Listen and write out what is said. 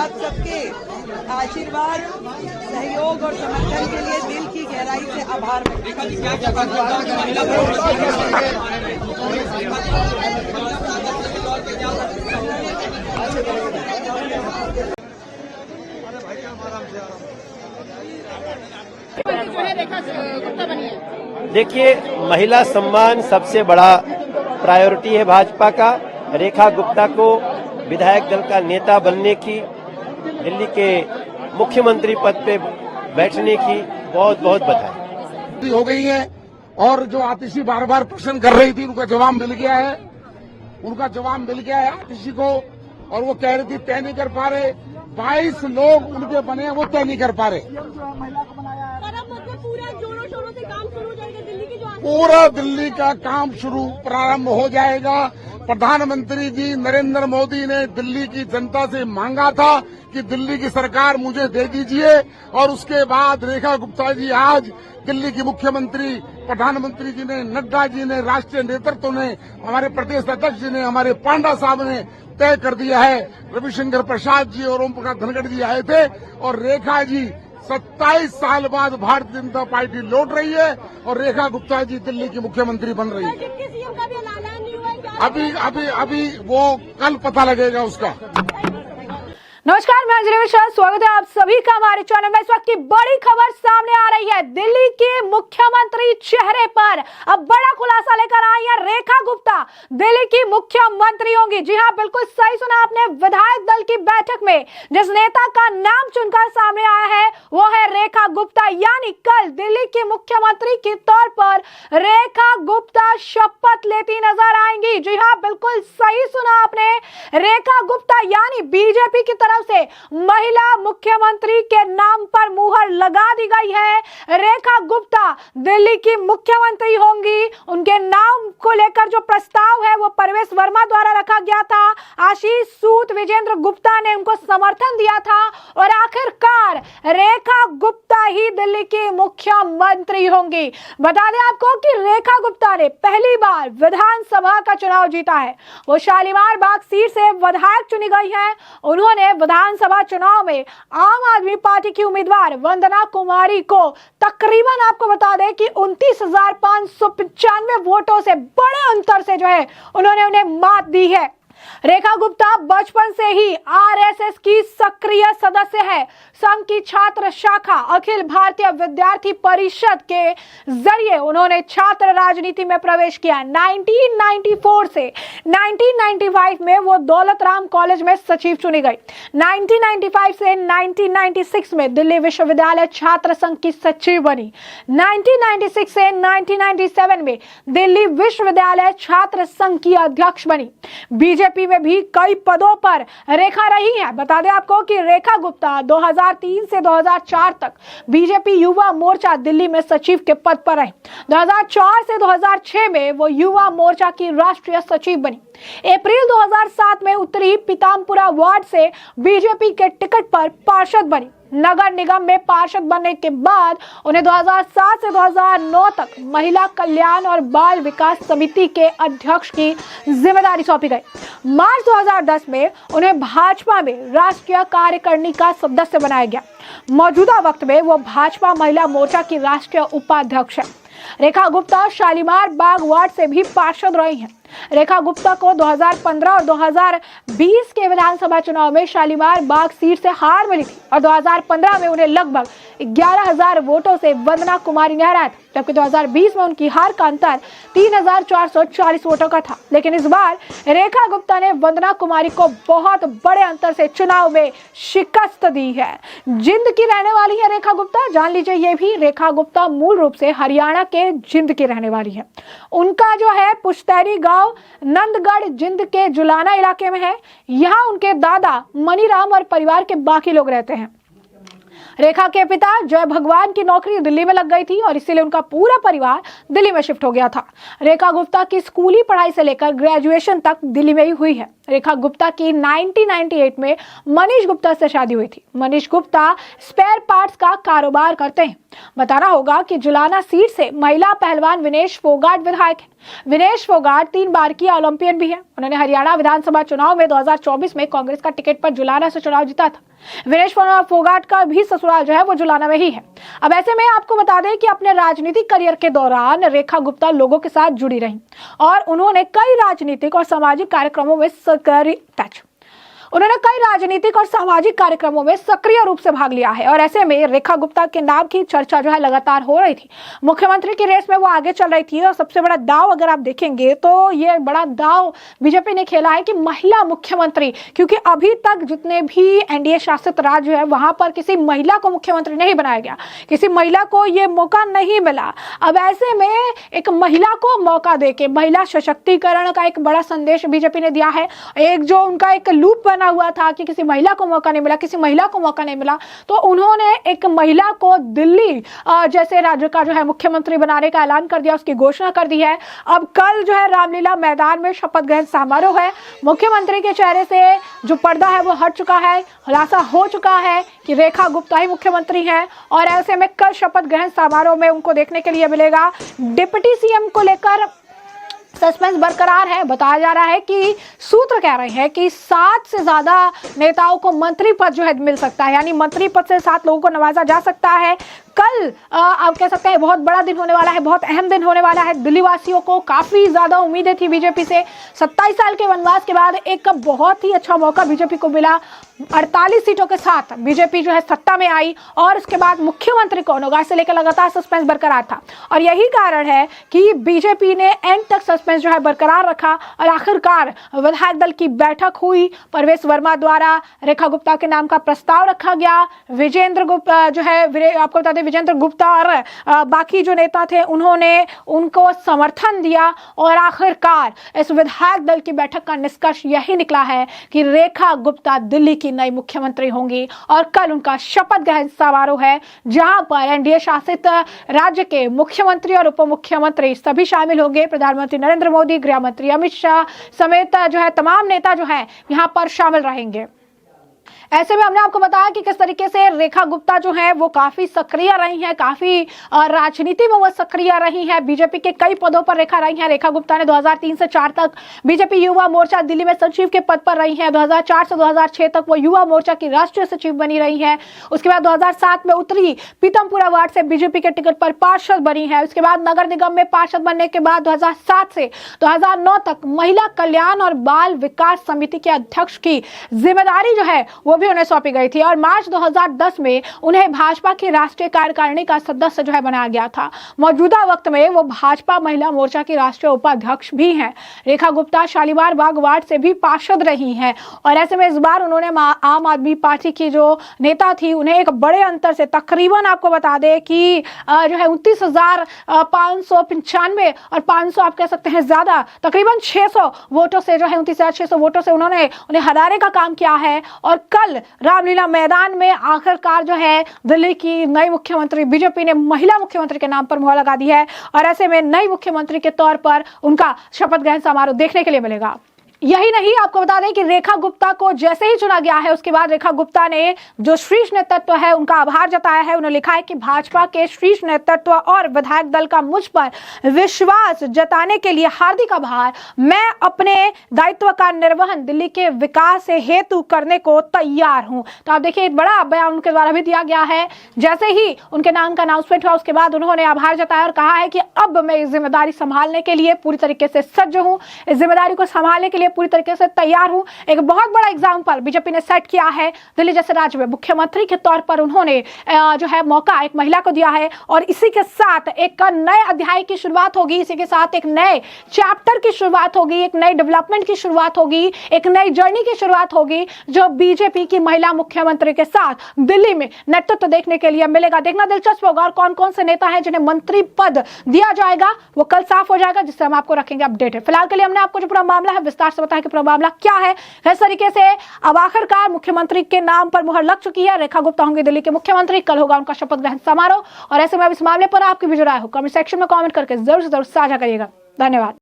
आप सबके आशीर्वाद, सहयोग और समर्थन के लिए दिल की गहराई से आभार व्यक्त देखिए, महिला सम्मान सबसे बड़ा प्रायोरिटी है भाजपा का। रेखा गुप्ता को विधायक दल का नेता बनने की, दिल्ली के मुख्यमंत्री पद पे बैठने की बहुत बहुत बधाई हो गई है। और जो आतिशी बार बार प्रश्न कर रही थी, उनका जवाब मिल गया है। उनका जवाब मिल गया है आतिशी को। और वो कह रही थी तय नहीं कर पा रहे, 22 लोग उनके बने, वो तय नहीं कर पा रहे। पूरा दिल्ली का काम शुरू प्रारंभ हो जाएगा। प्रधानमंत्री जी नरेंद्र मोदी ने दिल्ली की जनता से मांगा था कि दिल्ली की सरकार मुझे दे दीजिए, और उसके बाद रेखा गुप्ता जी आज दिल्ली की मुख्यमंत्री, प्रधानमंत्री जी ने, नड्डा जी ने, राष्ट्रीय नेतृत्व ने, हमारे प्रदेश अध्यक्ष जी ने, हमारे पांडा साहब ने तय कर दिया है। रविशंकर प्रसाद जी और ओम प्रकाश धनखड़ जी आए थे, और रेखा जी 27 साल बाद भारतीय जनता पार्टी लौट रही है, और रेखा गुप्ता जी दिल्ली की मुख्यमंत्री बन रही है। अभी वो कल पता लगेगा उसका। नमस्कार, मैं अंजलि मिश्रा, स्वागत है आप सभी का हमारे चैनल में। इस वक्त की बड़ी खबर सामने आ रही है। दिल्ली के मुख्यमंत्री चेहरे पर अब बड़ा खुलासा लेकर आई है रेखा गुप्ता, दिल्ली की मुख्यमंत्री होंगी। जी हां, बिल्कुल सही सुना आपने। विधायक दल की बैठक में जिस नेता का नाम चुनकर सामने आया है वो है रेखा गुप्ता, यानी कल दिल्ली की मुख्यमंत्री के तौर पर रेखा गुप्ता शपथ लेती नजर आएंगी। जी हाँ, बिल्कुल सही सुना आपने। रेखा गुप्ता यानी बीजेपी की तरफ से महिला मुख्यमंत्री के नाम पर मुहर लगा दी गई है। रेखा गुप्ता दिल्ली की मुख्यमंत्री होंगी। उनके नाम को लेकर जो प्रस्ताव है वो परवेश वर्मा द्वारा रखा गया था। आशीष सूद, विजेंद्र गुप्ता ने उनको समर्थन दिया था, और आखिरकार रेखा गुप्ता ही दिल्ली की मुख्यमंत्री होंगी। बता दें आपको कि रेखा गुप्ता ने पहली बार विधानसभा का चुनाव जीता है। वो शालीमार बाग सीट से विधायक चुनी गई है। उन्होंने विधानसभा चुनाव में आम आदमी पार्टी की उम्मीदवार वंदना कुमारी को तकरीबन आपको बता दें कि 29,595 वोटों से बड़े अंतर से जो है उन्होंने उन्हें मात दी है। रेखा गुप्ता बचपन से ही आरएसएस की सक्रिय सदस्य है। संघ की छात्र शाखा अखिल भारतीय विद्यार्थी परिषद के जरिए उन्होंने छात्र राजनीति में प्रवेश किया। 1994 से 1995 में वो दौलत राम कॉलेज में सचिव चुनी गई। 1995 से 1996 में दिल्ली विश्वविद्यालय छात्र संघ की सचिव बनी। 1996 से 1997 में दिल्ली विश्वविद्यालय छात्र संघ की अध्यक्ष बनी। बीजेपी में भी कई पदों पर रेखा रही है। बता दें आपको कि रेखा गुप्ता 2003 से 2004 तक बीजेपी युवा मोर्चा दिल्ली में सचिव के पद पर रहे। 2004 से 2006 में वो युवा मोर्चा की राष्ट्रीय सचिव बनी। अप्रैल 2007 में उत्तरी पीताम्बरा वार्ड से बीजेपी के टिकट पर पार्षद बनी। नगर निगम में पार्षद बनने के बाद उन्हें 2007 से 2009 तक महिला कल्याण और बाल विकास समिति के अध्यक्ष की जिम्मेदारी सौंपी गई। मार्च 2010 में उन्हें भाजपा में राष्ट्रीय कार्यकारिणी का सदस्य बनाया गया। मौजूदा वक्त में वो भाजपा महिला मोर्चा की राष्ट्रीय उपाध्यक्ष है। रेखा गुप्ता शालीमार बाग वार्ड से भी पार्षद रही हैं। रेखा गुप्ता को 2015 और 2020 के विधानसभा चुनाव में शालीमार बाग सीट से हार मिली थी, और 2015 में उन्हें लगभग 11,000 वोटों से वंदना कुमारी ने हराया था, जबकि 2020 में उनकी हार का अंतर 3,440 वोटों का था। लेकिन इस बार रेखा गुप्ता ने वंदना कुमारी को बहुत बड़े अंतर से चुनाव में शिकस्त दी है। जिंद की रहने वाली है रेखा गुप्ता, जान लीजिए ये भी। रेखा गुप्ता मूल रूप से हरियाणा के जिंद की रहने वाली है। उनका जो है पुश्तैनी गांव नंदगढ़ जिंद के जुलाना इलाके में है। यहाँ उनके दादा मनीराम और परिवार के बाकी लोग रहते हैं। रेखा के पिता जय भगवान की नौकरी दिल्ली में लग गई थी, और इसीलिए उनका पूरा परिवार दिल्ली में शिफ्ट हो गया था। रेखा गुप्ता की स्कूली पढ़ाई से लेकर ग्रेजुएशन तक दिल्ली में ही हुई है। रेखा गुप्ता की 1998 में मनीष गुप्ता से शादी हुई थी। मनीष गुप्ता स्पेयर पार्ट्स का कारोबार करते हैं। बताना होगा कि जुलाना सीट से महिला पहलवान विनेश फोगाट विधायक है। विनेश फोगाट 3 बार की ओलंपियन भी है। उन्होंने हरियाणा विधानसभा चुनाव में 2024 में कांग्रेस का टिकट पर जुलाना से चुनाव जीता था। विनेश फोगाट का भी ससुराल जो है वो जुलाना में ही है। अब ऐसे में आपको बता दें कि अपने राजनीतिक करियर के दौरान रेखा गुप्ता लोगों के साथ जुड़ी रही और उन्होंने कई राजनीतिक और सामाजिक कार्यक्रमों में सक्रिय रूप से भाग लिया है और ऐसे में रेखा गुप्ता के नाम की चर्चा जो है लगातार हो रही थी। मुख्यमंत्री की रेस में वो आगे चल रही थी और सबसे बड़ा दाव अगर आप देखेंगे तो ये बड़ा दाव बीजेपी ने खेला है कि महिला मुख्यमंत्री, क्योंकि अभी तक जितने भी एनडीए शासित राज्य है वहां पर किसी महिला को मुख्यमंत्री नहीं बनाया गया, किसी महिला को ये मौका नहीं मिला। अब ऐसे में एक महिला को मौका देके महिला सशक्तिकरण का एक बड़ा संदेश बीजेपी ने दिया है। एक जो उनका एक लूप बना हुआ था कि किसी महिला को मौका नहीं मिला, किसी महिला को मौका नहीं मिला, तो उन्होंने एक महिला को दिल्ली जैसे राज्य का जो है मुख्यमंत्री बनाने का ऐलान कर दिया, उसकी घोषणा कर दी है। अब कल जो है रामलीला मैदान में शपथ ग्रहण समारोह है। मुख्यमंत्री के चेहरे से जो पर्दा है वो हट चुका है, खुलासा हो चुका है कि रेखा गुप्ता ही मुख्यमंत्री हैं और ऐसे में कल शपथ ग्रहण समारोह में उनको देखने के लिए मिलेगा। डिप्टी सीएम को लेकर सस्पेंस बरकरार है। बताया जा रहा है कि सूत्र कह रहे हैं कि 7 से ज्यादा नेताओं को मंत्री पद जो है मिल सकता है, यानी मंत्री पद से 7 लोगों को नवाजा जा सकता है। कल आप कह सकते हैं बहुत बड़ा दिन होने वाला है, बहुत अहम दिन होने वाला है। दिल्ली वासियों को काफी ज्यादा उम्मीदें थी बीजेपी से। 27 साल के वनवास के बाद एक बहुत ही अच्छा मौका बीजेपी को मिला। 48 सीटों के साथ बीजेपी जो है सत्ता में आई और उसके बाद मुख्यमंत्री कौन होगा इसे लेकर लगातार सस्पेंस बरकरार था और यही कारण है कि बीजेपी ने एंड तक सस्पेंस जो है बरकरार रखा और आखिरकार विधायक दल की बैठक हुई। परवेश वर्मा द्वारा रेखा गुप्ता के नाम का प्रस्ताव रखा गया। विजेंद्र गुप्ता जो है, आपको बता दें, विजेंद्र गुप्ता और बाकी जो नेता थे उन्होंने उनको समर्थन दिया और आखिरकार इस विधायक दल की बैठक का निष्कर्ष यही निकला है कि रेखा गुप्ता दिल्ली की नई मुख्यमंत्री होंगी और कल उनका शपथ ग्रहण समारोह है जहां पर एनडीए शासित राज्य के मुख्यमंत्री और उप मुख्यमंत्री सभी शामिल होंगे। प्रधानमंत्री नरेंद्र मोदी, गृह मंत्री अमित शाह समेत जो है तमाम नेता जो है यहां पर शामिल रहेंगे। ऐसे में हमने आपको बताया कि किस तरीके से रेखा गुप्ता जो है वो काफी सक्रिय रही हैं, काफी राजनीति में वो सक्रिय रही हैं। बीजेपी के कई पदों पर रेखा रही हैं। रेखा गुप्ता ने 2003 से 4 तक बीजेपी युवा मोर्चा दिल्ली में सचिव के पद पर रही हैं। 2004 से 2006 तक वो युवा मोर्चा की राष्ट्रीय सचिव बनी रही हैं। उसके बाद 2007 में उत्तरी पीतमपुरा वार्ड से बीजेपी के टिकट पर पार्षद बनी है। उसके बाद नगर निगम में पार्षद बनने के बाद 2007 से 2009 तक महिला कल्याण और बाल विकास समिति के अध्यक्ष की जिम्मेदारी जो है वो भी उन्हें सौंपी गई थी और मार्च 2010 में उन्हें भाजपा की राष्ट्रीय कार्यकारिणी का सदस्य जो है बनाया गया था। मौजूदा वक्त में वो भाजपा महिला मोर्चा की राष्ट्रीय उपाध्यक्ष भी हैं। रेखा गुप्ता शालीमार बाग वार्ड से भी पार्षद रही हैं और ऐसे में इस बार उन्होंने आम आदमी पार्टी की जो नेता थी उन्हें एक बड़े अंतर से, तकरीबन आपको बता दें कि जो है 29,595 और 500 आप कह सकते हैं ज्यादा, तकरीबन 600 वोटों से जो है 29,600 वोटों से उन्होंने उन्हें हराने का काम किया है और कल रामलीला मैदान में आखिरकार जो है दिल्ली की नई मुख्यमंत्री, बीजेपी ने महिला मुख्यमंत्री के नाम पर मुहर लगा दी है और ऐसे में नई मुख्यमंत्री के तौर पर उनका शपथ ग्रहण समारोह देखने के लिए मिलेगा। यही नहीं, आपको बता दें कि रेखा गुप्ता को जैसे ही चुना गया है उसके बाद रेखा गुप्ता ने जो शीर्ष नेतृत्व है उनका आभार जताया है। उन्होंने लिखा है कि भाजपा के शीर्ष नेतृत्व और विधायक दल का मुझ पर विश्वास जताने के लिए हार्दिक आभार। मैं अपने दायित्व का निर्वहन दिल्ली के विकास हेतु करने को तैयार हूं। तो आप देखिए बड़ा बयान उनके द्वारा भी दिया गया है। जैसे ही उनके नाम का अनाउंसमेंट हुआ उसके बाद उन्होंने आभार जताया और कहा है कि अब मैं इस जिम्मेदारी संभालने के लिए पूरी तरीके से सज्ज हूं, इस जिम्मेदारी को संभालने के लिए पूरी तरीके से तैयार हूं। एक बहुत बड़ा एग्जाम्पल बीजेपी ने सेट किया है। दिल्ली जैसे राज्य में मुख्यमंत्री के तौर पर उन्होंने जो है मौका एक महिला को दिया है और इसी के साथ एक नए अध्याय की शुरुआत होगी, इसी के साथ एक नए चैप्टर की शुरुआत होगी, एक नई डेवलपमेंट की शुरुआत होगी, एक नई जर्नी की शुरुआत होगी जो बीजेपी की महिला मुख्यमंत्री के साथ दिल्ली में नेतृत्व देखने के लिए मिलेगा। देखना दिलचस्प होगा और कौन कौन से नेता हैं जिन्हें मंत्री पद दिया जाएगा वो कल साफ हो जाएगा, जिससे हम आपको रखेंगे अपडेटेड। फिलहाल के लिए हमने आपको जो पूरा मामला है विस्तार से बताया कि पूरा मामला क्या है। इस तरीके से अब आखिरकार मुख्यमंत्री के नाम पर मुहर लग चुकी है। रेखा गुप्ता होंगे दिल्ली के मुख्यमंत्री, कल होगा उनका शपथ ग्रहण समारोह और ऐसे में अब इस मामले पर आपकी भी जो राय हो कमेंट सेक्शन में कमेंट करके जरूर से जरूर साझा करिएगा। धन्यवाद।